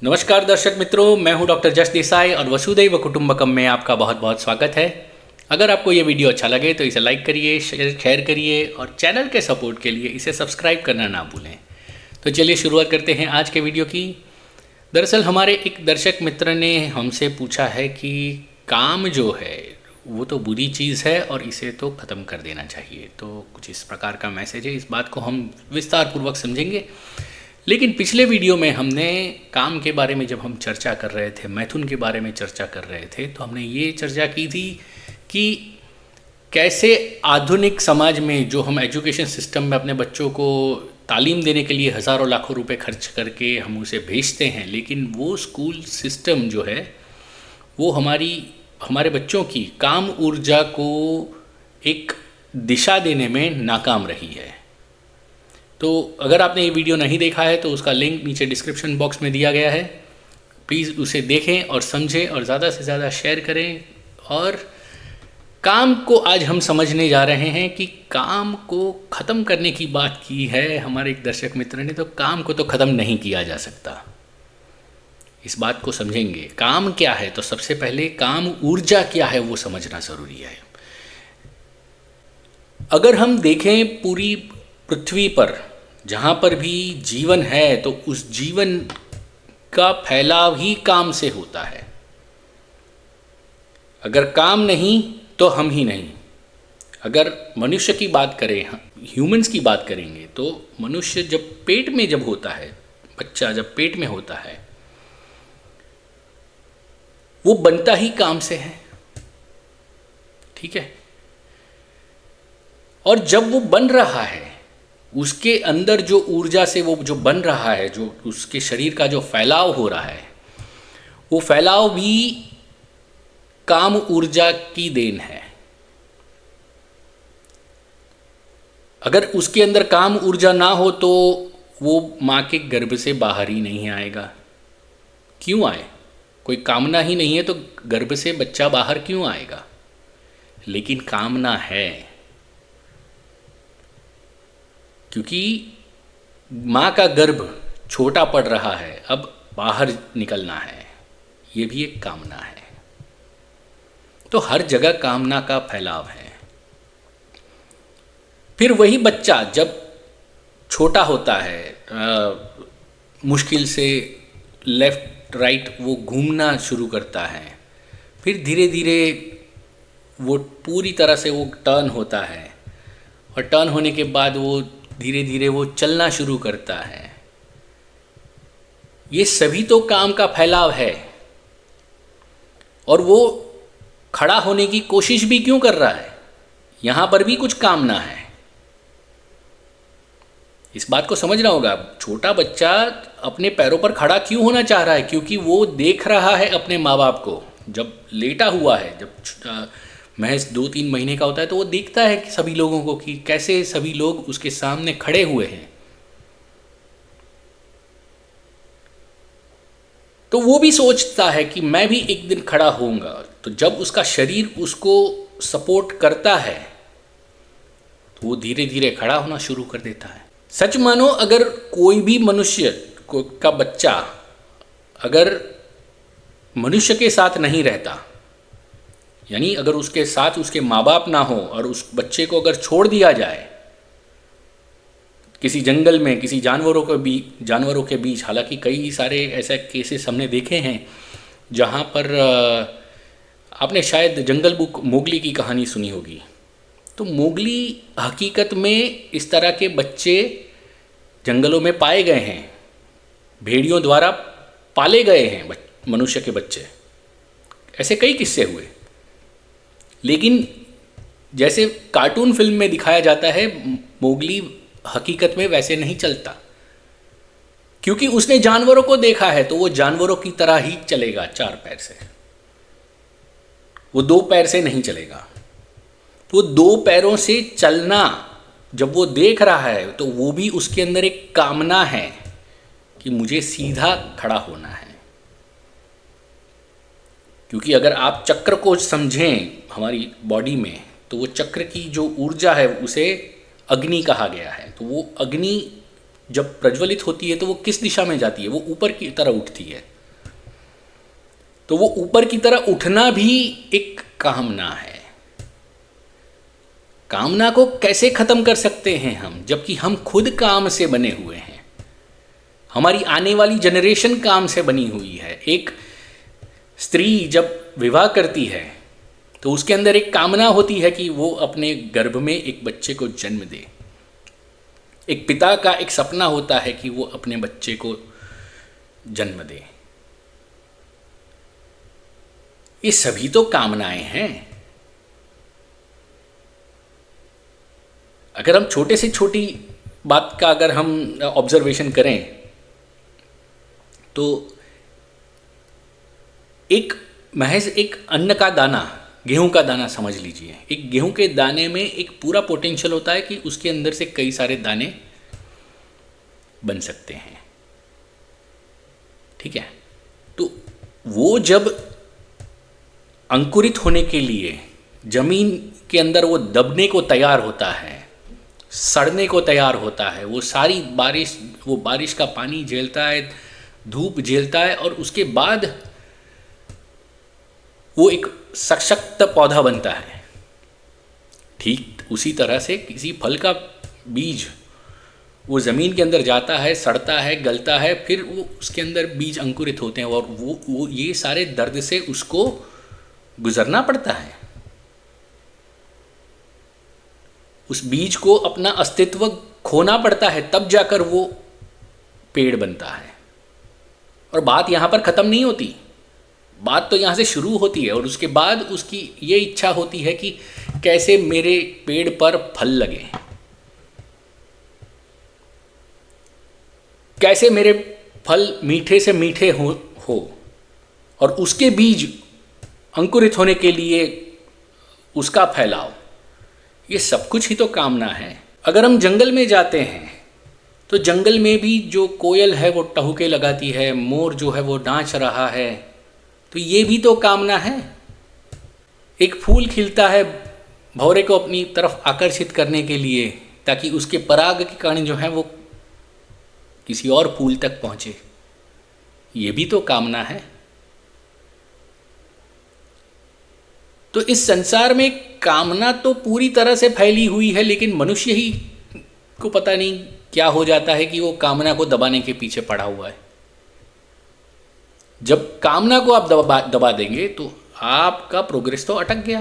नमस्कार दर्शक मित्रों, मैं हूं डॉक्टर जस देसाई और वसुधैव कुटुंबकम में आपका बहुत बहुत स्वागत है। अगर आपको ये वीडियो अच्छा लगे तो इसे लाइक करिए, शेयर करिए और चैनल के सपोर्ट के लिए इसे सब्सक्राइब करना ना भूलें। तो चलिए शुरुआत करते हैं आज के वीडियो की। दरअसल हमारे एक दर्शक मित्र ने हमसे पूछा है कि काम जो है वो तो बुरी चीज़ है और इसे तो ख़त्म कर देना चाहिए। तो कुछ इस प्रकार का मैसेज है, इस बात को हम विस्तारपूर्वक समझेंगे। लेकिन पिछले वीडियो में हमने काम के बारे में जब हम चर्चा कर रहे थे, मैथुन के बारे में चर्चा कर रहे थे, तो हमने ये चर्चा की थी कि कैसे आधुनिक समाज में जो हम एजुकेशन सिस्टम में अपने बच्चों को तालीम देने के लिए हज़ारों लाखों रुपए खर्च करके हम उसे भेजते हैं, लेकिन वो स्कूल सिस्टम जो है वो हमारे बच्चों की काम ऊर्जा को एक दिशा देने में नाकाम रही है। तो अगर आपने ये वीडियो नहीं देखा है तो उसका लिंक नीचे डिस्क्रिप्शन बॉक्स में दिया गया है। प्लीज़ उसे देखें और समझें और ज़्यादा से ज़्यादा शेयर करें। और काम को आज हम समझने जा रहे हैं कि काम को ख़त्म करने की बात की है हमारे एक दर्शक मित्र ने। तो काम को तो ख़त्म नहीं किया जा सकता, इस बात को समझेंगे। काम क्या है, तो सबसे पहले काम ऊर्जा क्या है वो समझना ज़रूरी है। अगर हम देखें पूरी पृथ्वी पर जहाँ पर भी जीवन है तो उस जीवन का फैलाव ही काम से होता है। अगर काम नहीं तो हम ही नहीं। अगर मनुष्य की बात करें, ह्यूमंस की बात करेंगे, तो मनुष्य जब पेट में जब होता है, बच्चा जब पेट में होता है, वो बनता ही काम से है, ठीक है। और जब वो बन रहा है, उसके अंदर जो ऊर्जा से वो जो बन रहा है, जो उसके शरीर का जो फैलाव हो रहा है, वो फैलाव भी काम ऊर्जा की देन है। अगर उसके अंदर काम ऊर्जा ना हो तो वो माँ के गर्भ से बाहर ही नहीं आएगा। क्यों आए? कोई कामना ही नहीं है तो गर्भ से बच्चा बाहर क्यों आएगा? लेकिन कामना है, क्योंकि माँ का गर्भ छोटा पड़ रहा है, अब बाहर निकलना है, ये भी एक कामना है। तो हर जगह कामना का फैलाव है। फिर वही बच्चा जब छोटा होता है, मुश्किल से लेफ्ट राइट वो घूमना शुरू करता है, फिर धीरे धीरे वो पूरी तरह से वो टर्न होता है, और टर्न होने के बाद वो धीरे धीरे वो चलना शुरू करता है। ये सभी तो काम का फैलाव है। और वो खड़ा होने की कोशिश भी क्यों कर रहा है? यहाँ पर भी कुछ कामना है, इस बात को समझना होगा। छोटा बच्चा अपने पैरों पर खड़ा क्यों होना चाह रहा है? क्योंकि वो देख रहा है अपने माँ बाप को। जब लेटा हुआ है, जब महज 2-3 महीने का होता है, तो वो देखता है कि सभी लोगों को, कि कैसे सभी लोग उसके सामने खड़े हुए हैं। तो वो भी सोचता है कि मैं भी एक दिन खड़ा होऊंगा। तो जब उसका शरीर उसको सपोर्ट करता है तो वो धीरे धीरे खड़ा होना शुरू कर देता है। सच मानो, अगर कोई भी मनुष्य का बच्चा अगर मनुष्य के साथ नहीं रहता, यानी अगर उसके साथ उसके माँ बाप ना हो और उस बच्चे को अगर छोड़ दिया जाए किसी जंगल में, किसी जानवरों के बीच, हालांकि कई सारे ऐसे केसेस हमने देखे हैं जहाँ पर आपने शायद जंगल बुक मोगली की कहानी सुनी होगी। तो मोगली हकीकत में इस तरह के बच्चे जंगलों में पाए गए हैं, भेड़ियों द्वारा पाले गए हैं मनुष्य के बच्चे। ऐसे कई किस्से हुए। लेकिन जैसे कार्टून फिल्म में दिखाया जाता है, मोगली हकीकत में वैसे नहीं चलता, क्योंकि उसने जानवरों को देखा है। तो वो जानवरों की तरह ही चलेगा, 4 पैर से, वो 2 पैर से नहीं चलेगा। वो 2 पैरों से चलना जब वो देख रहा है तो वो भी उसके अंदर एक कामना है कि मुझे सीधा खड़ा होना है। क्योंकि अगर आप चक्र को समझें हमारी बॉडी में, तो वो चक्र की जो ऊर्जा है उसे अग्नि कहा गया है। तो वो अग्नि जब प्रज्वलित होती है तो वो किस दिशा में जाती है? वो ऊपर की तरह उठती है। तो वो ऊपर की तरह उठना भी एक कामना है। कामना को कैसे खत्म कर सकते हैं हम, जबकि हम खुद काम से बने हुए हैं। हमारी आने वाली जनरेशन काम से बनी हुई है। एक स्त्री जब विवाह करती है तो उसके अंदर एक कामना होती है कि वो अपने गर्भ में एक बच्चे को जन्म दे। एक पिता का एक सपना होता है कि वो अपने बच्चे को जन्म दे। ये सभी तो कामनाएं हैं। अगर हम छोटे से छोटी बात का अगर हम ऑब्जर्वेशन करें तो एक महज एक अन्न का दाना, गेहूं का दाना समझ लीजिए। एक गेहूं के दाने में एक पूरा पोटेंशियल होता है कि उसके अंदर से कई सारे दाने बन सकते हैं। ठीक है, तो वो जब अंकुरित होने के लिए जमीन के अंदर वो दबने को तैयार होता है, सड़ने को तैयार होता है, वो सारी बारिश, वो बारिश का पानी झेलता है, धूप झेलता है, और उसके बाद वो एक सशक्त पौधा बनता है। ठीक उसी तरह से किसी फल का बीज वो ज़मीन के अंदर जाता है, सड़ता है, गलता है, फिर वो उसके अंदर बीज अंकुरित होते हैं और वो ये सारे दर्द से उसको गुजरना पड़ता है। उस बीज को अपना अस्तित्व खोना पड़ता है, तब जाकर वो पेड़ बनता है। और बात यहाँ पर ख़त्म नहीं होती, बात तो यहाँ से शुरू होती है और उसके बाद उसकी ये इच्छा होती है कि कैसे मेरे पेड़ पर फल लगे, कैसे मेरे फल मीठे से मीठे हो और उसके बीज अंकुरित होने के लिए उसका फैलाव। ये सब कुछ ही तो कामना है। अगर हम जंगल में जाते हैं तो जंगल में भी जो कोयल है वो टहुके लगाती है, मोर जो है वो नाच रहा है, तो ये भी तो कामना है। एक फूल खिलता है भौरे को अपनी तरफ आकर्षित करने के लिए, ताकि उसके पराग के कण जो है वो किसी और फूल तक पहुँचे, ये भी तो कामना है। तो इस संसार में कामना तो पूरी तरह से फैली हुई है, लेकिन मनुष्य ही को पता नहीं क्या हो जाता है कि वो कामना को दबाने के पीछे पड़ा हुआ है। जब कामना को आप दबा देंगे तो आपका प्रोग्रेस तो अटक गया।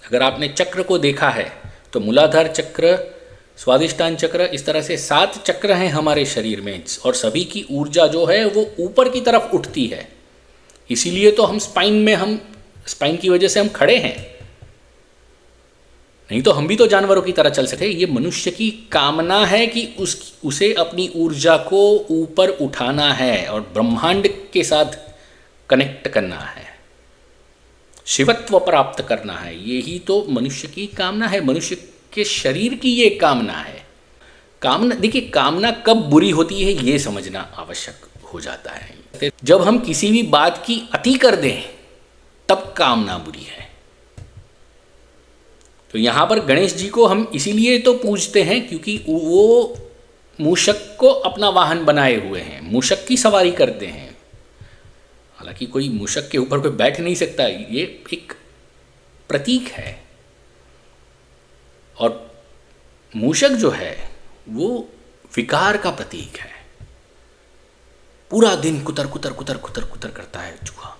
अगर आपने चक्र को देखा है तो मूलाधार चक्र, स्वादिष्टान चक्र, इस तरह से 7 चक्र हैं हमारे शरीर में, और सभी की ऊर्जा जो है वो ऊपर की तरफ उठती है। इसीलिए तो हम स्पाइन की वजह से हम खड़े हैं, नहीं तो हम भी तो जानवरों की तरह चल सकते। ये मनुष्य की कामना है कि उसे अपनी ऊर्जा को ऊपर उठाना है और ब्रह्मांड के साथ कनेक्ट करना है, शिवत्व प्राप्त करना है। यही तो मनुष्य की कामना है, मनुष्य के शरीर की ये कामना है। कामना, देखिए, कामना कब बुरी होती है ये समझना आवश्यक हो जाता है। जब हम किसी भी बात की अति कर दें तब कामना बुरी है। तो यहाँ पर गणेश जी को हम इसीलिए तो पूजते हैं क्योंकि वो मूषक को अपना वाहन बनाए हुए हैं, मूषक की सवारी करते हैं। हालांकि कोई मूषक के ऊपर कोई बैठ नहीं सकता, ये एक प्रतीक है। और मूषक जो है वो विकार का प्रतीक है। पूरा दिन कुतर कुतर कुतर कुतर कुतर करता है चूहा।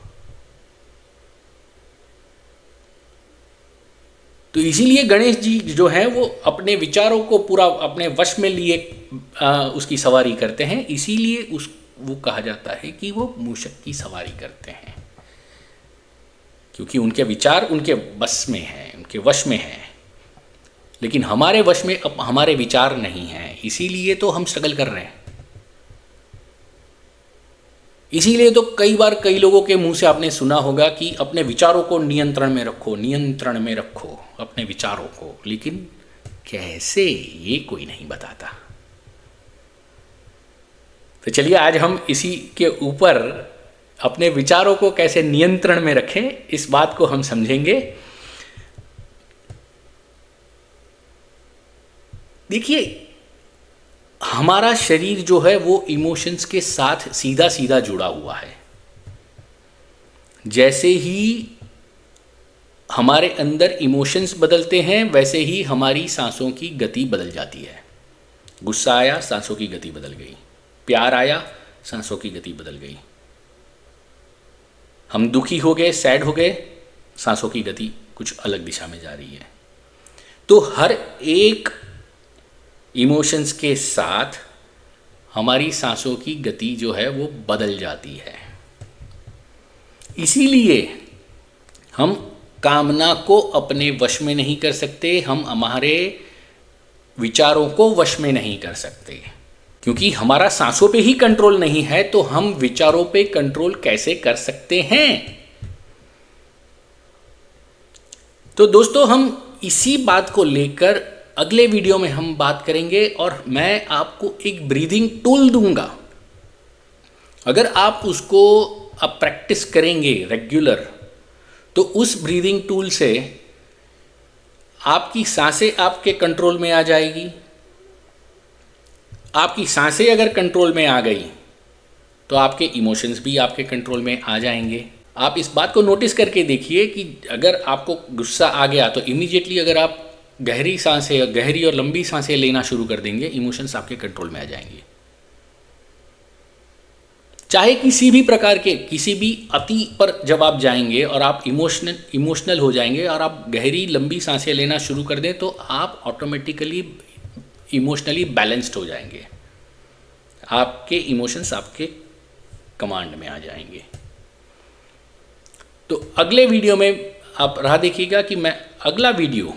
तो इसीलिए गणेश जी जो है वो अपने विचारों को पूरा अपने वश में लिए उसकी सवारी करते हैं। इसीलिए वो कहा जाता है कि वो मूषक की सवारी करते हैं, क्योंकि उनके विचार उनके बस में हैं, उनके वश में हैं। लेकिन हमारे वश में अब हमारे विचार नहीं हैं, इसीलिए तो हम स्ट्रगल कर रहे हैं। इसीलिए तो कई बार कई लोगों के मुंह से आपने सुना होगा कि अपने विचारों को नियंत्रण में रखो, नियंत्रण में रखो अपने विचारों को। लेकिन कैसे, ये कोई नहीं बताता। तो चलिए आज हम इसी के ऊपर अपने विचारों को कैसे नियंत्रण में रखें, इस बात को हम समझेंगे। देखिए, हमारा शरीर जो है वो इमोशंस के साथ सीधा सीधा जुड़ा हुआ है। जैसे ही हमारे अंदर इमोशंस बदलते हैं वैसे ही हमारी सांसों की गति बदल जाती है। गुस्सा आया, सांसों की गति बदल गई। प्यार आया, सांसों की गति बदल गई। हम दुखी हो गए, सैड हो गए, सांसों की गति कुछ अलग दिशा में जा रही है। तो हर एक इमोशंस के साथ हमारी सांसों की गति जो है वो बदल जाती है। इसीलिए हम कामना को अपने वश में नहीं कर सकते, हम हमारे विचारों को वश में नहीं कर सकते, क्योंकि हमारा सांसों पे ही कंट्रोल नहीं है तो हम विचारों पे कंट्रोल कैसे कर सकते हैं। तो दोस्तों, हम इसी बात को लेकर अगले वीडियो में हम बात करेंगे और मैं आपको एक ब्रीदिंग टूल दूंगा। अगर आप उसको अब प्रैक्टिस करेंगे रेगुलर, तो उस ब्रीदिंग टूल से आपकी सांसें आपके कंट्रोल में आ जाएगी। आपकी सांसें अगर कंट्रोल में आ गई तो आपके इमोशंस भी आपके कंट्रोल में आ जाएंगे। आप इस बात को नोटिस करके देखिए कि अगर आपको गुस्सा आ गया तो इमीडिएटली अगर आप गहरी और लंबी सांसें लेना शुरू कर देंगे, इमोशंस आपके कंट्रोल में आ जाएंगे। चाहे किसी भी प्रकार के किसी भी अति पर जब आप जाएंगे और आप इमोशनल हो जाएंगे और आप गहरी लंबी सांसें लेना शुरू कर दें तो आप ऑटोमेटिकली इमोशनली बैलेंस्ड हो जाएंगे। आपके इमोशंस आपके कमांड में आ जाएंगे। तो अगले वीडियो में आप राह देखिएगा कि अगला वीडियो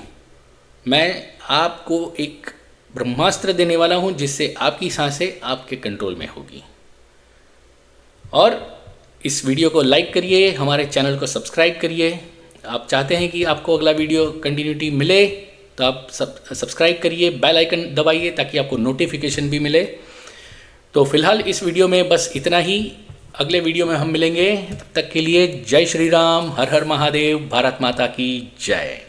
मैं आपको एक ब्रह्मास्त्र देने वाला हूं जिससे आपकी सांसें आपके कंट्रोल में होगी। और इस वीडियो को लाइक करिए, हमारे चैनल को सब्सक्राइब करिए। आप चाहते हैं कि आपको अगला वीडियो कंटिन्यूटी मिले तो आप सब्सक्राइब करिए, बेल आइकन दबाइए ताकि आपको नोटिफिकेशन भी मिले। तो फिलहाल इस वीडियो में बस इतना ही। अगले वीडियो में हम मिलेंगे, तब तक के लिए जय श्री राम, हर हर महादेव, भारत माता की जय।